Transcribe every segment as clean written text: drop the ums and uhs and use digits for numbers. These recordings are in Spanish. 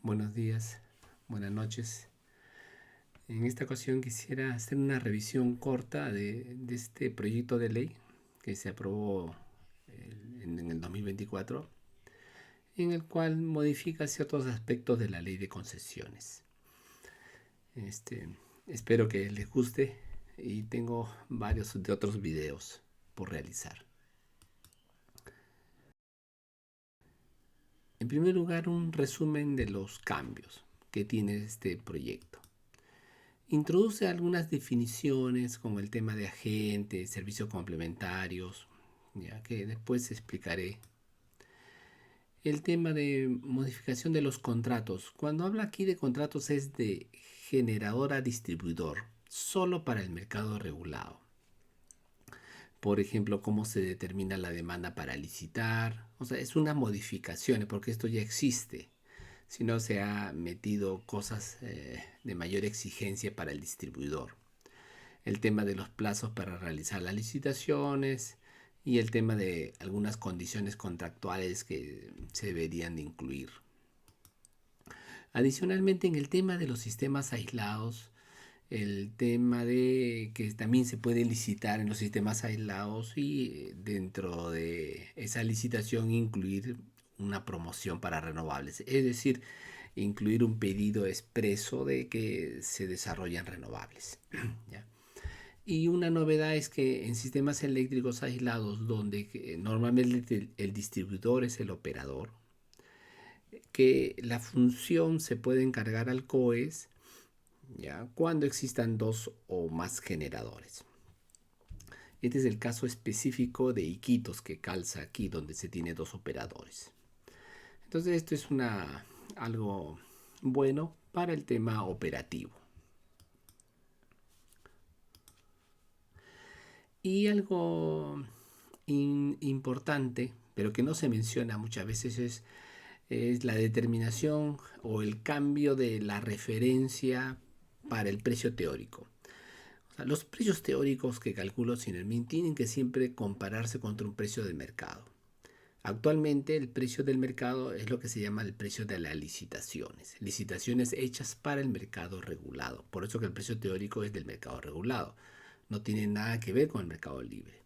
Buenos días, buenas noches. En esta ocasión quisiera hacer una revisión corta de este proyecto de ley que se aprobó en el 2024, en el cual modifica ciertos aspectos de la ley de concesiones. Este, Espero que les guste y tengo varios de otros videos por realizar. En primer lugar, un resumen de los cambios que tiene este proyecto. Introduce algunas definiciones como el tema de agentes, servicios complementarios, ya que después explicaré. El tema de modificación de los contratos. Cuando habla aquí de contratos es de generador a distribuidor, solo para el mercado regulado. Por ejemplo, cómo se determina la demanda para licitar. O sea, es una modificación porque esto ya existe. Si no se ha metido cosas de mayor exigencia para el distribuidor. El tema de los plazos para realizar las licitaciones y el tema de algunas condiciones contractuales que se deberían de incluir. Adicionalmente, en el tema de los sistemas aislados, el tema de que también se puede licitar en los sistemas aislados y dentro de esa licitación incluir una promoción para renovables, es decir, incluir un pedido expreso de que se desarrollen renovables. ¿Ya? Y una novedad es que en sistemas eléctricos aislados, donde normalmente el distribuidor es el operador, que la función se puede encargar al COES, ¿ya? Cuando existan dos o más generadores. Este es el caso específico de Iquitos que calza aquí, donde se tiene dos operadores. Entonces esto es algo bueno para el tema operativo. Y algo importante, pero que no se menciona muchas veces, es la determinación o el cambio de la referencia para el precio teórico. O sea, los precios teóricos que calculo Sinermin tienen que siempre compararse contra un precio de mercado. Actualmente el precio del mercado es lo que se llama el precio de las licitaciones. Licitaciones hechas para el mercado regulado. Por eso que el precio teórico es del mercado regulado. No tiene nada que ver con el mercado libre.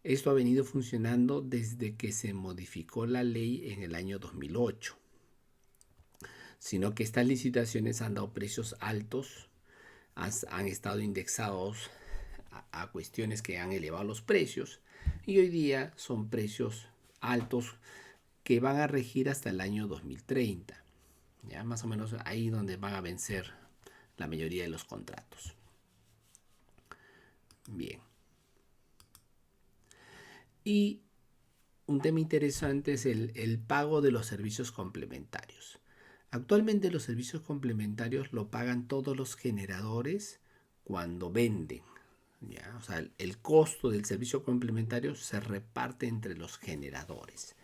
Esto ha venido funcionando desde que se modificó la ley en el año 2008. Sino que estas licitaciones han dado precios altos, han estado indexados a cuestiones que han elevado los precios y hoy día son precios altos que van a regir hasta el año 2030. Ya más o menos ahí donde van a vencer la mayoría de los contratos. Bien. Y un tema interesante es el pago de los servicios complementarios. Actualmente los servicios complementarios lo pagan todos los generadores cuando venden. ¿Ya? O sea, el costo del servicio complementario se reparte entre los generadores.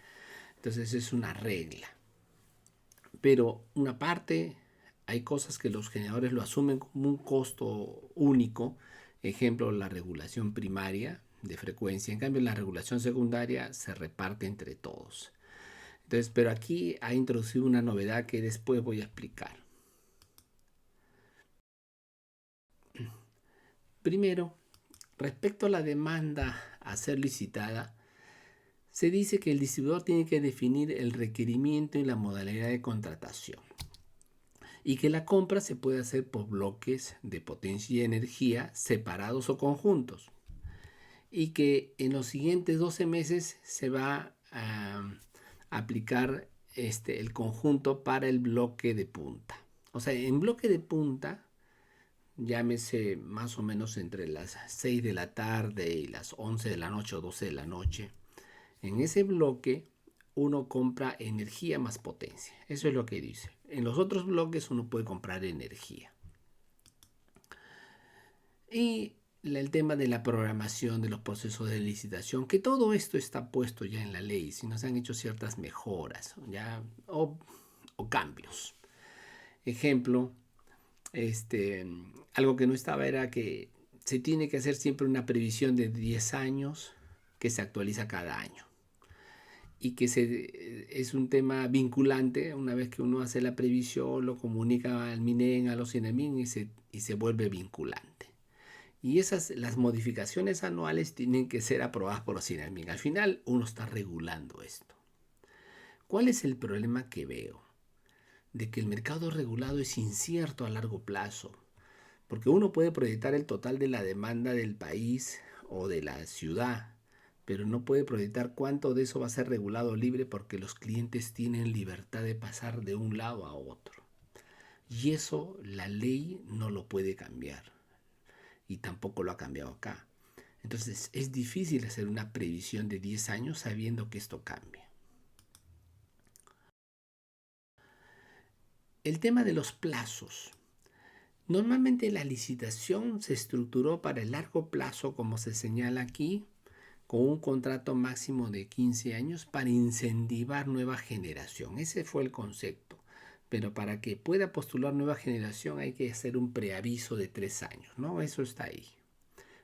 Entonces es una regla. Pero una parte, hay cosas que los generadores lo asumen como un costo único. Ejemplo, la regulación primaria de frecuencia. En cambio, la regulación secundaria se reparte entre todos. Entonces, pero aquí ha introducido una novedad que después voy a explicar. Primero, respecto a la demanda a ser licitada, se dice que el distribuidor tiene que definir el requerimiento y la modalidad de contratación y que la compra se puede hacer por bloques de potencia y energía separados o conjuntos y que en los siguientes 12 meses se va a aplicar el conjunto para el bloque de punta. O sea, en bloque de punta, llámese más o menos entre las 6 de la tarde y las 11 de la noche o 12 de la noche, en ese bloque uno compra energía más potencia. Eso es lo que dice. En los otros bloques uno puede comprar energía. Y el tema de la programación de los procesos de licitación, que todo esto está puesto ya en la ley, si no se han hecho ciertas mejoras ya, o cambios. Ejemplo, algo que no estaba era que se tiene que hacer siempre una previsión de 10 años que se actualiza cada año. y que es un tema vinculante. Una vez que uno hace la previsión, lo comunica al MINEN, a los CINEMIN y se vuelve vinculante. Y las modificaciones anuales tienen que ser aprobadas por los CINEMIN. Al final uno está regulando esto. ¿Cuál es el problema que veo? De que el mercado regulado es incierto a largo plazo, porque uno puede proyectar el total de la demanda del país o de la ciudad, pero no puede proyectar cuánto de eso va a ser regulado libre porque los clientes tienen libertad de pasar de un lado a otro. Y eso la ley no lo puede cambiar y tampoco lo ha cambiado acá. Entonces es difícil hacer una previsión de 10 años sabiendo que esto cambia. El tema de los plazos. Normalmente la licitación se estructuró para el largo plazo, como se señala aquí, con un contrato máximo de 15 años para incentivar nueva generación. Ese fue el concepto. Pero para que pueda postular nueva generación hay que hacer un preaviso de 3 años, ¿no? Eso está ahí.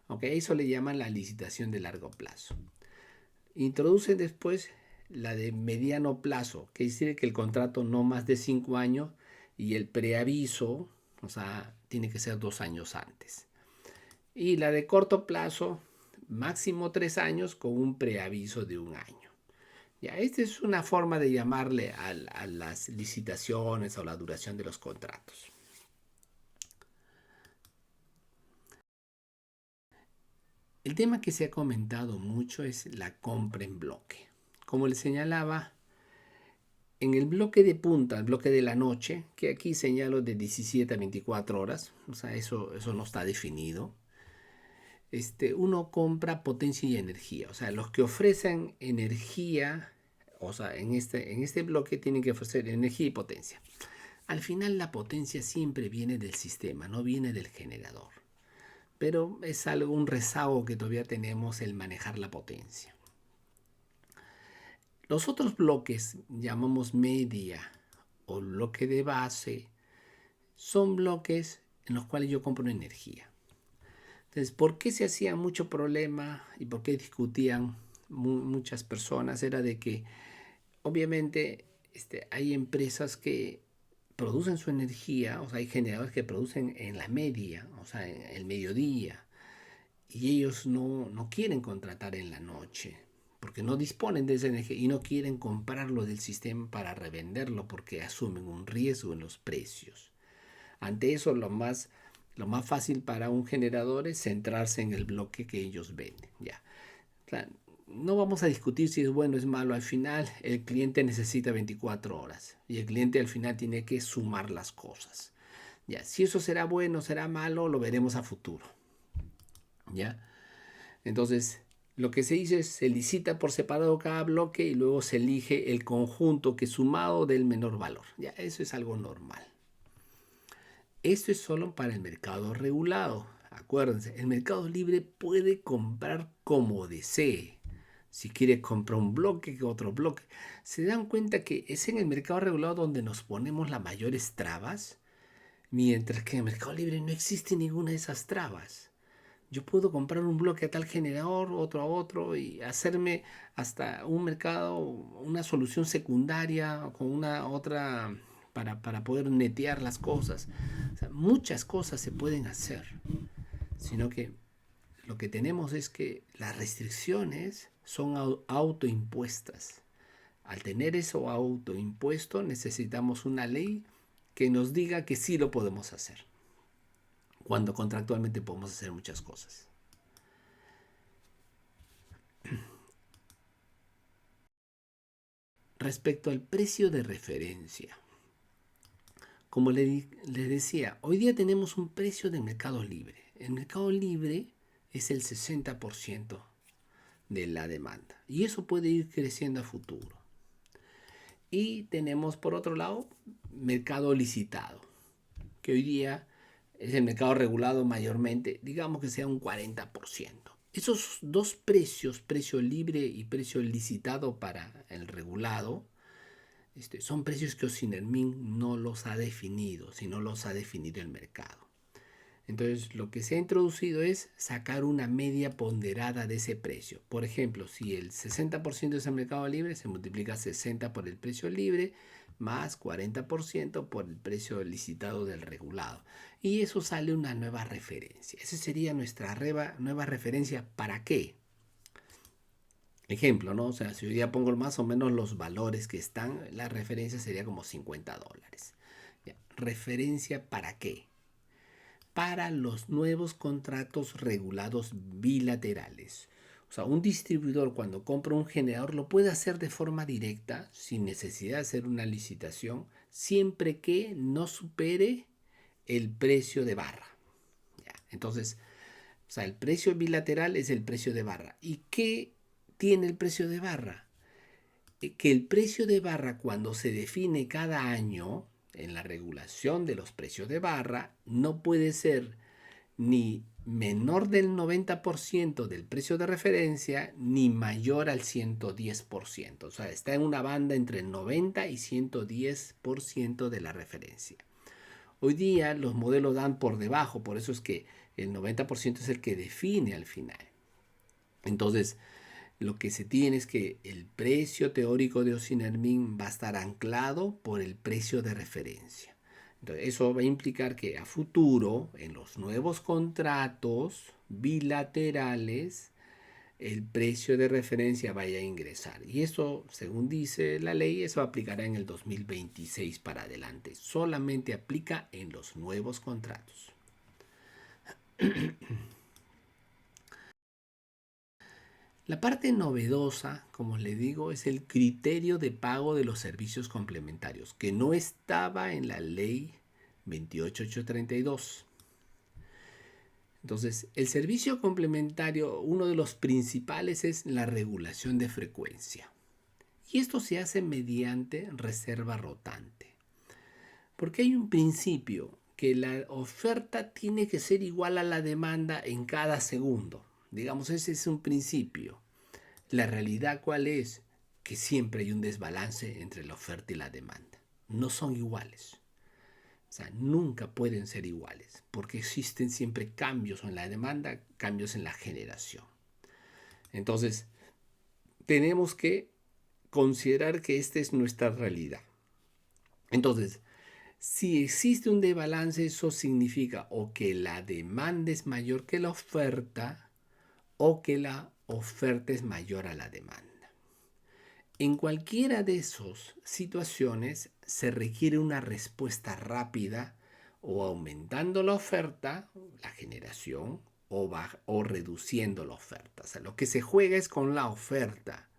¿Ok? Eso le llaman la licitación de largo plazo. Introducen después la de mediano plazo, que dice que el contrato no más de 5 años y el preaviso, o sea, tiene que ser 2 años antes. Y la de corto plazo, máximo 3 años con un preaviso de 1 año. Ya, esta es una forma de llamarle a las licitaciones o la duración de los contratos. El tema que se ha comentado mucho es la compra en bloque. Como les señalaba, en el bloque de punta, el bloque de la noche, que aquí señalo de 17 a 24 horas, o sea, eso no está definido, uno compra potencia y energía. O sea, los que ofrecen energía, o sea, en este bloque tienen que ofrecer energía y potencia. Al final la potencia siempre viene del sistema, no viene del generador. Pero es un rezago que todavía tenemos el manejar la potencia. Los otros bloques, llamamos media o bloque de base, son bloques en los cuales yo compro energía. Entonces, ¿por qué se hacía mucho problema y por qué discutían muchas personas? Era de que obviamente hay empresas que producen su energía, o sea, hay generadores que producen en la media, o sea, en el mediodía, y ellos no quieren contratar en la noche, porque no disponen de esa energía y no quieren comprarlo del sistema para revenderlo porque asumen un riesgo en los precios. Ante eso, lo más fácil para un generador es centrarse en el bloque que ellos venden. Ya. O sea, no vamos a discutir si es bueno o es malo. Al final, el cliente necesita 24 horas y el cliente al final tiene que sumar las cosas. Ya. Si eso será bueno o será malo, lo veremos a futuro. ¿Ya? Entonces, lo que se dice es se licita por separado cada bloque y luego se elige el conjunto que sumado del menor valor. Ya, eso es algo normal. Esto es solo para el mercado regulado. Acuérdense, el mercado libre puede comprar como desee. Si quiere comprar un bloque que otro bloque. ¿Se dan cuenta que es en el mercado regulado donde nos ponemos las mayores trabas? Mientras que en el mercado libre no existe ninguna de esas trabas. Yo puedo comprar un bloque a tal generador, otro a otro y hacerme hasta un mercado, una solución secundaria con una otra para poder netear las cosas. O sea, muchas cosas se pueden hacer, sino que lo que tenemos es que las restricciones son autoimpuestas. Al tener eso autoimpuesto necesitamos una ley que nos diga que sí lo podemos hacer, cuando contractualmente podemos hacer muchas cosas. Respecto al precio de referencia, como les decía, hoy día tenemos un precio de mercado libre. El mercado libre es el 60% de la demanda y eso puede ir creciendo a futuro. Y tenemos por otro lado mercado licitado, que hoy día es el mercado regulado mayormente, digamos que sea un 40%. Esos dos precios, precio libre y precio licitado para el regulado, son precios que Ocinermin no los ha definido, sino los ha definido el mercado. Entonces, lo que se ha introducido es sacar una media ponderada de ese precio. Por ejemplo, si el 60% es el mercado libre, se multiplica 60 por el precio libre más 40% por el precio licitado del regulado. Y eso sale una nueva referencia. Esa sería nuestra nueva referencia. ¿Para qué? Ejemplo, ¿no? O sea, si hoy día pongo más o menos los valores que están, la referencia sería como $50. Ya. ¿Referencia para qué? Para los nuevos contratos regulados bilaterales. O sea, un distribuidor cuando compra un generador lo puede hacer de forma directa, sin necesidad de hacer una licitación, siempre que no supere el precio de barra. ¿Ya? Entonces, o sea, el precio bilateral es el precio de barra. ¿Y qué tiene el precio de barra? Que el precio de barra, cuando se define cada año en la regulación de los precios de barra, no puede ser ni menor del 90% del precio de referencia, ni mayor al 110%. O sea, está en una banda entre 90 y 110% de la referencia. Hoy día los modelos dan por debajo, por eso es que el 90% es el que define al final. Entonces, lo que se tiene es que el precio teórico de Osinermin va a estar anclado por el precio de referencia. Entonces, eso va a implicar que a futuro, en los nuevos contratos bilaterales, el precio de referencia vaya a ingresar. Y eso, según dice la ley, eso aplicará en el 2026 para adelante. Solamente aplica en los nuevos contratos. La parte novedosa, como le digo, es el criterio de pago de los servicios complementarios, que no estaba en la ley 28832. Entonces, el servicio complementario, uno de los principales es la regulación de frecuencia. Y esto se hace mediante reserva rotante. Porque hay un principio que la oferta tiene que ser igual a la demanda en cada segundo. Digamos, ese es un principio. La realidad, ¿cuál es? Que siempre hay un desbalance entre la oferta y la demanda. No son iguales. O sea, nunca pueden ser iguales, porque existen siempre cambios en la demanda, cambios en la generación. Entonces, tenemos que considerar que esta es nuestra realidad. Entonces, si existe un desbalance, eso significa o que la demanda es mayor que la oferta, o que la oferta es mayor a la demanda. En cualquiera de esas situaciones se requiere una respuesta rápida, o aumentando la oferta, la generación, o reduciendo la oferta. O sea, lo que se juega es con la oferta.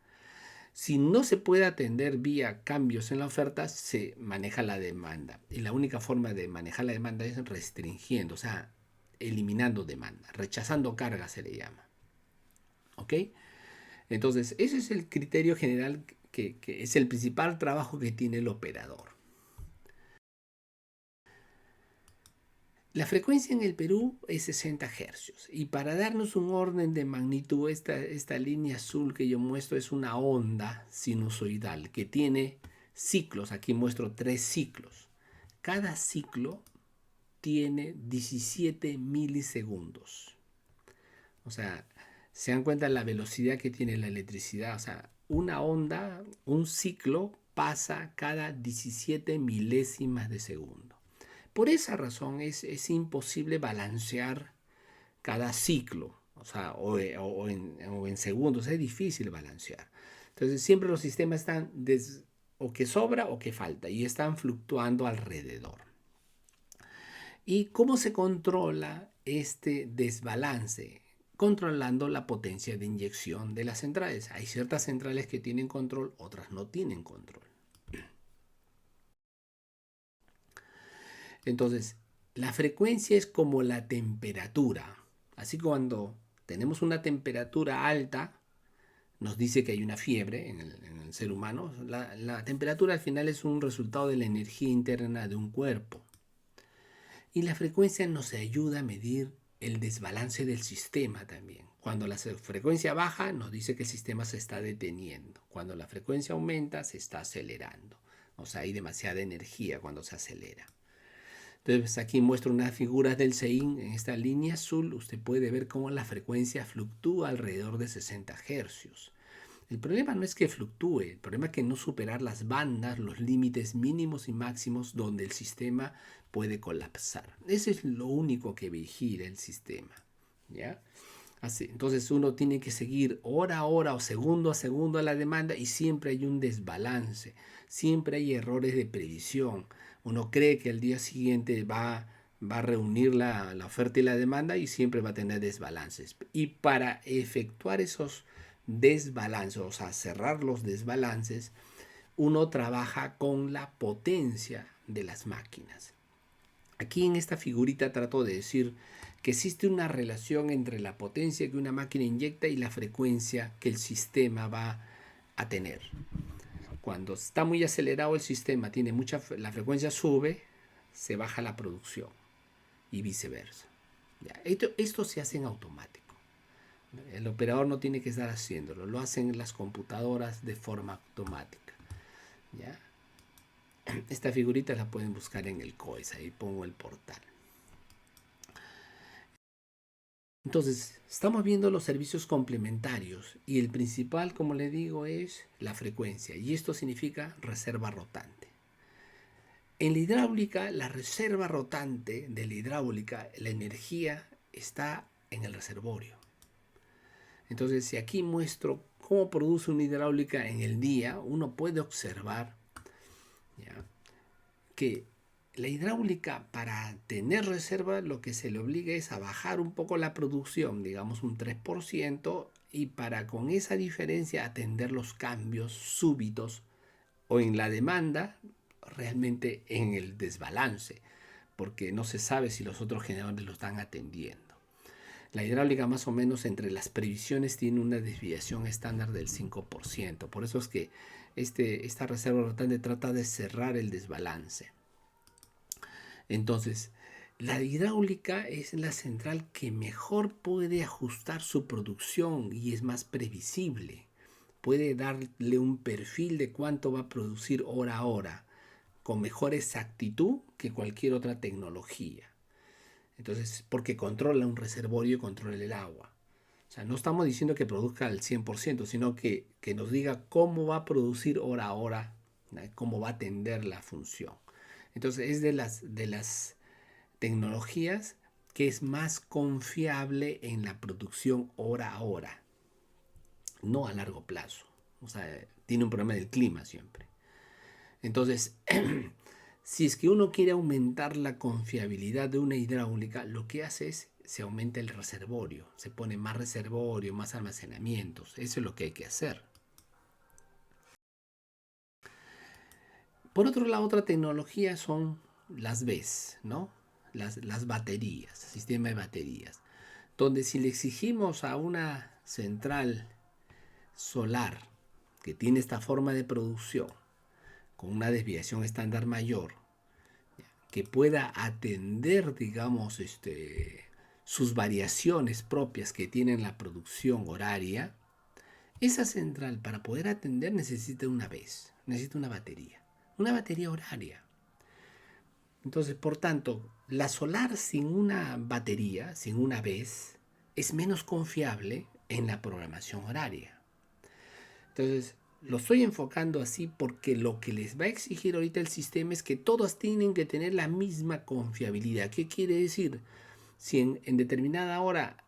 Si no se puede atender vía cambios en la oferta, se maneja la demanda. Y la única forma de manejar la demanda es restringiendo, o sea, eliminando demanda, rechazando carga se le llama. ¿Ok? Entonces, ese es el criterio general que es el principal trabajo que tiene el operador. La frecuencia en el Perú es 60 Hz. Y para darnos un orden de magnitud, esta línea azul que yo muestro es una onda sinusoidal que tiene ciclos. Aquí muestro 3 ciclos. Cada ciclo tiene 17 milisegundos. O sea, se dan cuenta la velocidad que tiene la electricidad. O sea, una onda, un ciclo pasa cada 17 milésimas de segundo. Por esa razón es imposible balancear cada ciclo, o sea, o en segundos, es difícil balancear. Entonces siempre los sistemas están o que sobra o que falta y están fluctuando alrededor. ¿Y cómo se controla este desbalance? Controlando la potencia de inyección de las centrales. Hay ciertas centrales que tienen control, otras no tienen control. Entonces, la frecuencia es como la temperatura. Así cuando tenemos una temperatura alta, nos dice que hay una fiebre en el ser humano. La temperatura al final es un resultado de la energía interna de un cuerpo. Y la frecuencia nos ayuda a medir el desbalance del sistema también. Cuando la frecuencia baja, nos dice que el sistema se está deteniendo. Cuando la frecuencia aumenta, se está acelerando. O sea, hay demasiada energía cuando se acelera. Entonces aquí muestro unas figuras del SEIN en esta línea azul. Usted puede ver cómo la frecuencia fluctúa alrededor de 60 hercios. El problema no es que fluctúe, el problema es que no superar las bandas, los límites mínimos y máximos donde el sistema puede colapsar. Eso es lo único que vigila el sistema, ¿ya? Así, entonces uno tiene que seguir hora a hora o segundo a segundo a la demanda y siempre hay un desbalance, siempre hay errores de previsión. Uno cree que al día siguiente va a reunir la oferta y la demanda y siempre va a tener desbalances. Y para efectuar esos desbalances, o sea, cerrar los desbalances, uno trabaja con la potencia de las máquinas. Aquí en esta figurita trato de decir que existe una relación entre la potencia que una máquina inyecta y la frecuencia que el sistema va a tener. Cuando está muy acelerado el sistema, la frecuencia sube, se baja la producción y viceversa. ¿Ya? Esto se hace en automático. El operador no tiene que estar haciéndolo, lo hacen las computadoras de forma automática. ¿Ya? Esta figurita la pueden buscar en el COES, ahí pongo el portal. Entonces, estamos viendo los servicios complementarios y el principal, como le digo, es la frecuencia y esto significa reserva rotante. En la hidráulica, la reserva rotante de la hidráulica, la energía está en el reservorio. Entonces, si aquí muestro cómo produce una hidráulica en el día, uno puede observar, ¿ya?, que la hidráulica, para tener reserva, lo que se le obliga es a bajar un poco la producción, digamos un 3%, y para con esa diferencia atender los cambios súbitos o en la demanda, realmente en el desbalance, porque no se sabe si los otros generadores lo están atendiendo. La hidráulica más o menos entre las previsiones tiene una desviación estándar del 5%. Por eso es que esta reserva rotante trata de cerrar el desbalance. Entonces, la hidráulica es la central que mejor puede ajustar su producción y es más previsible. Puede darle un perfil de cuánto va a producir hora a hora con mejor exactitud que cualquier otra tecnología. Entonces, porque controla un reservorio y controla el agua. O sea, no estamos diciendo que produzca al 100%, sino que nos diga cómo va a producir hora a hora, ¿no?, cómo va a atender la función. Entonces, es de las tecnologías que es más confiable en la producción hora a hora, no a largo plazo. O sea, tiene un problema del clima siempre. Entonces, si es que uno quiere aumentar la confiabilidad de una hidráulica, lo que hace es se aumenta el reservorio, se pone más reservorio, más almacenamientos. Eso es lo que hay que hacer. Por otro lado, otra tecnología son las BES, ¿no? Las baterías, sistema de baterías, donde si le exigimos a una central solar que tiene esta forma de producción con una desviación estándar mayor, que pueda atender, digamos, sus variaciones propias que tiene la producción horaria, esa central para poder atender necesita una BES, necesita una batería horaria. Entonces, por tanto, la solar sin una batería, sin una BES, es menos confiable en la programación horaria. Entonces, lo estoy enfocando así porque lo que les va a exigir ahorita el sistema es que todas tienen que tener la misma confiabilidad. ¿Qué quiere decir? Si en determinada hora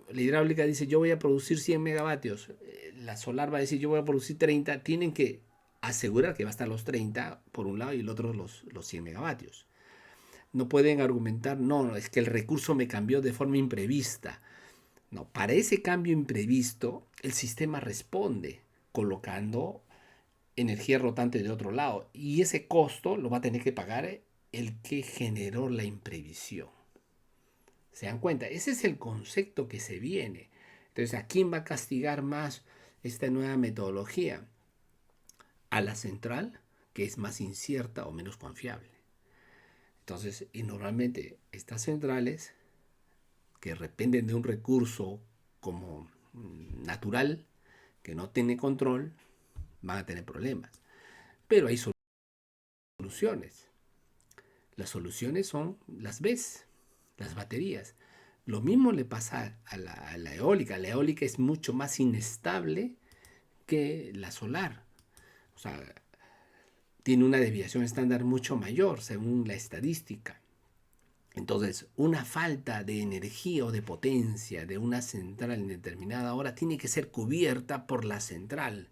la hidráulica dice yo voy a producir 100 megavatios, la solar va a decir yo voy a producir 30, tienen que asegurar que va a estar los 30 por un lado y el otro los 100 megavatios. No pueden argumentar, no, es que el recurso me cambió de forma imprevista. No, para ese cambio imprevisto, el sistema responde colocando energía rotante de otro lado y ese costo lo va a tener que pagar el que generó la imprevisión. ¿Se dan cuenta? Ese es el concepto que se viene. Entonces, ¿a quién va a castigar más esta nueva metodología? A la central, que es más incierta o menos confiable. Entonces, y normalmente estas centrales que dependen de un recurso como natural, que no tiene control, van a tener problemas. Pero hay soluciones. Las soluciones son las BESS, las baterías. Lo mismo le pasa a la eólica. La eólica es mucho más inestable que la solar. O sea, tiene una desviación estándar mucho mayor según la estadística. Entonces, una falta de energía o de potencia de una central en determinada hora tiene que ser cubierta por la central.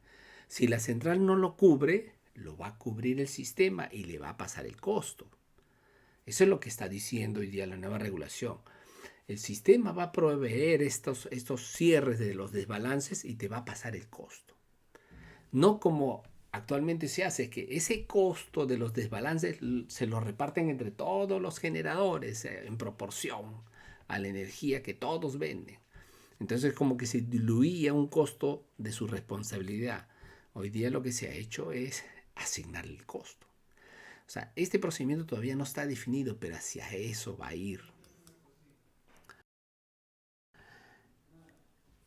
Si la central no lo cubre, lo va a cubrir el sistema y le va a pasar el costo. Eso es lo que está diciendo hoy día la nueva regulación. El sistema va a proveer estos cierres de los desbalances y te va a pasar el costo. No como actualmente se hace, que ese costo de los desbalances se lo reparten entre todos los generadores en proporción a la energía que todos venden. Entonces como que se diluía un costo de su responsabilidad. Hoy día lo que se ha hecho es asignar el costo. O sea, este procedimiento todavía no está definido, pero hacia eso va a ir.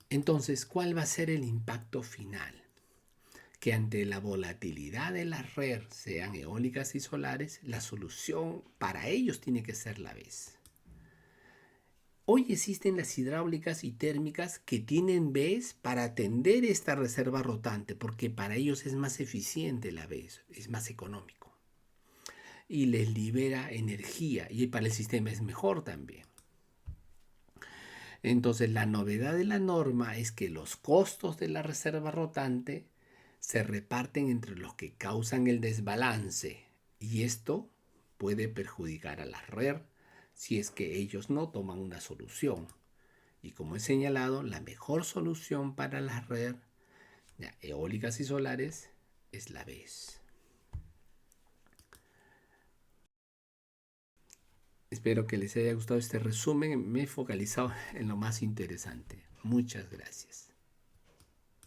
Entonces, ¿cuál va a ser el impacto final? Que ante la volatilidad de la red, sean eólicas y solares, la solución para ellos tiene que ser la BESS. Hoy existen las hidráulicas y térmicas que tienen BESS para atender esta reserva rotante, porque para ellos es más eficiente la BESS, es más económico y les libera energía y para el sistema es mejor también. Entonces la novedad de la norma es que los costos de la reserva rotante se reparten entre los que causan el desbalance y esto puede perjudicar a la red si es que ellos no toman una solución. Y como he señalado, la mejor solución para la red eólicas y solares es la BESS. Espero que les haya gustado este resumen. Me he focalizado en lo más interesante. Muchas gracias.